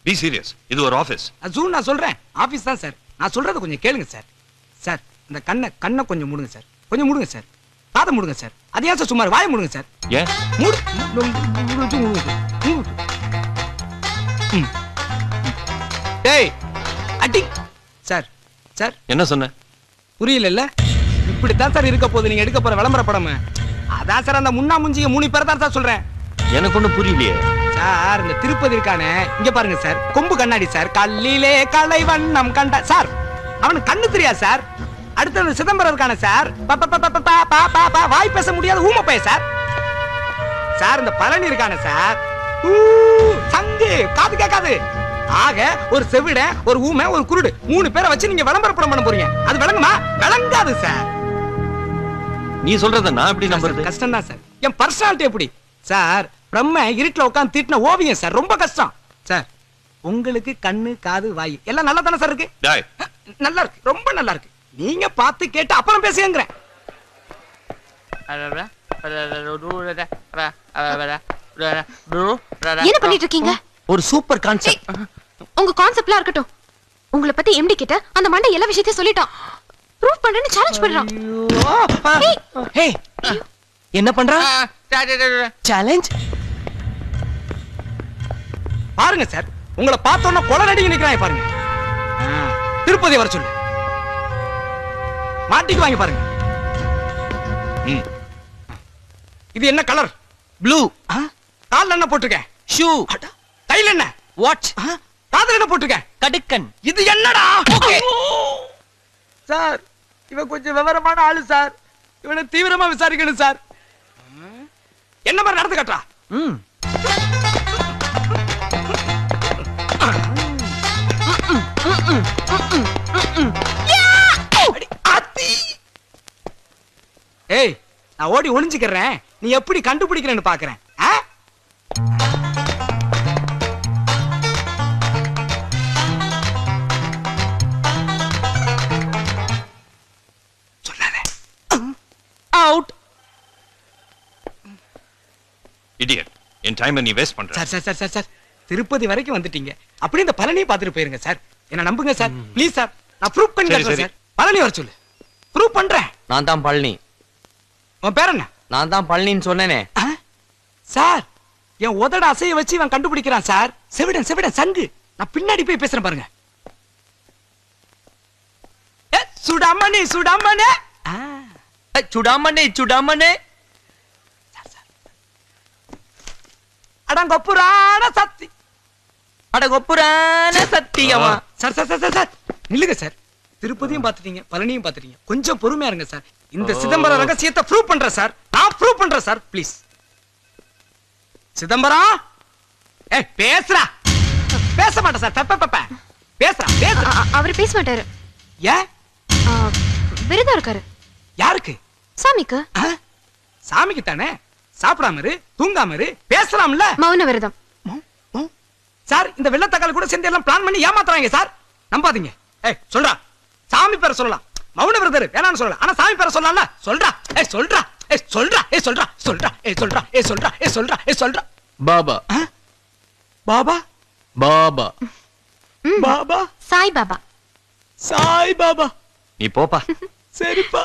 B serious. இது ஒரு office. June நான் சொல்றேன். ஆபீஸ் தான் சார். நான் சொல்றத கொஞ்சம் கேளுங்க சார். சார் இந்த கண்ணை கொஞ்சம் மூடுங்க சார். கொஞ்சம் மூடுங்க சார். காதை மூடுங்க சார். அது ஏன் சார் சும்மா வாயை மூடுங்க சார். ஏன் மூடு. டேய் அடி. சார் சார் என்ன சொன்ன? புரியல. இப்படித்தான் சார் இருக்க போகுது நீங்க எடுக்க போற விளம்பர படம். அதான் சார் அந்த முன்னா முஞ்சிய 3 பேர் தான் சார் சொல்றேன். எனக்கு ஒண்ணும் புரியலையே சார். இந்த திருப்பதி இருக்கானே இங்க பாருங்க சார். கொம்பு கண்ணாடி சார். கல்லிலே கலை வண்ணம் கண்ட சார். அவனுக்கு கண்ணு தெரியாது சார். அடுத்து சிதம்பரம் இருக்கானே சார். வாய் பேச முடியாத ஊமை பைய சார். சார் இந்த பழனி இருக்கானே சார். சங்கு காது கேட்காது. ஆக ஒரு செவிட, ஒரு ஊமை, ஒரு குருடு 3 பேரை வச்சு நீங்க விளம்பர படம் பண்ண போறீங்க. அது விளங்குமா? விளங்காது சார். நீ சொல்றத நான் எப்படி நம்புறது? கஷ்டம் தான் சார். என் பர்சனாலிட்டி எப்படி சார்? பிரம்ம இருட்டுல உட்கார்ந்து தீட்டின ஓவியம் சார். ரொம்ப கஷ்டம் சார். உங்களுக்கு கண்ணு காது வாய் எல்லாம் நல்லா தானே சார் இருக்கு? நல்லா இருக்கு. ரொம்ப நல்லா இருக்கு. நீங்க பார்த்து கேட்டு அப்புறம் பேசுங்கறேன். என்ன பண்ணிட்டு இருக்கீங்க? ஒரு சூப்பர் கான்செப்ட். உங்க கான்செப்ட்லாம் இருக்கட்டும். உங்களை பத்தி எம்டி கிட்ட அந்த மண்டை எல்லா விஷயத்தையும் சொல்லிட்டான். ப்ரூவ் பண்றேன்னு சேலஞ்ச் பண்றான். ஹே என்ன பண்றா? சேலஞ்ச் பாருங்க சார். உங்களை பார்த்தோன்னா கொலை நடிகை நிக்கிறாங்க பாருங்க. திருப்பதி வர சொல்லு. மாட்டிக்கு வாங்கி பாருங்க. இது என்ன கலர்? ப்ளூ. கால்ல என்ன போட்டுருக்க? ஷூ. கையில என்ன? வாட்ச். காதுல என்ன போட்டுருக்க? கடுக்கன். இது என்னடா? சார் இவன் கொஞ்சம் விவரமான ஆளு சார். இவனை தீவிரமா விசாரிக்கணும் சார். என்ன மாதிரி நடந்து கட்டா? ஏய் நான் ஓடி ஒளிஞ்சுக்கிறேன். நீ எப்படி கண்டுபிடிக்கிறேன்னு பாக்குறேன். சொல்லாத. அவுட். இடியட். என் டைம் நீ வேஸ்ட் பண்ற. Sir sir sir sir sir Tirupati வரைக்கும் வந்துட்டீங்க. அப்படியே இந்த பழனியை பார்த்துட்டு போயிருங்க சார். என்ன நம்புங்க சார். Please sir. நான் ப்ரூவ் பண்ணி தரேன் சார். பழனி வர சொல்லு. ப்ரூவ் பண்றேன். நான் தான் பழனி. உன் பேர் என்ன? நான் தான் பழனின்னு சொன்னேனே சார். என் உதட அசைய வச்சு இவன் கண்டுபிடிக்கிறான் சார். செவிடன் செவிடன் சங்கு. நான் பின்னாடி போய் பேசுறேன் பாருங்க. சுடாமணி சுடாமணி. சுடாமணி சுடாமணி. அடங்கொப்புரான சக்தி. அடங்கொப்புரான சத்தியமா. சார் சார் சார் சார் நில்லுங்க சார். திருப்பதியும் பாத்துட்டீங்க, பழனியும் பாத்துட்டீங்க. கொஞ்சம் பொறுமையா இருங்க சார். இந்த சிதம்பரம் ரகசியத்தை ப்ரூவ் பண்றேன் சார். நான் ப்ரூவ் பண்றேன் சார். ப்ளீஸ் சிதம்பரம். பேசுறா. பேச மாட்டேன் சார். பேசுறா பேசுறா. அவர் பேச மாட்டாரு. ஏன்? விரதம் இருக்காரு. யாருக்கு? சாமிக்கு. சாமிக்கு தானே. சாப்பிடாம இரு, தூங்காம இரு, பேசலாம்ல. மௌன விரதம். சார் இந்த வெள்ளத்தக்காளி கூட சேர்ந்து எல்லாம் பிளான் பண்ணி ஏமாத்துறாங்க சார். நம்பாதீங்க. சொல்றா. சாமி பேரை சொல்லலாம். மௌன விரதர் வேணான்னு சொல்லலாம். ஆனா சாமி பேரை சொல்லலாம்ல. சொல்றா. சொல்றா. சொல்றா. சொல்றா. சொல்றா. சொல்றா. சொல்றா. சொல்றா. சொல்றா. பாபா. பாபா. பாபா. பாபா. சாய் பாபா. சாய் பாபா. நீ போப்பா. சரிப்பா.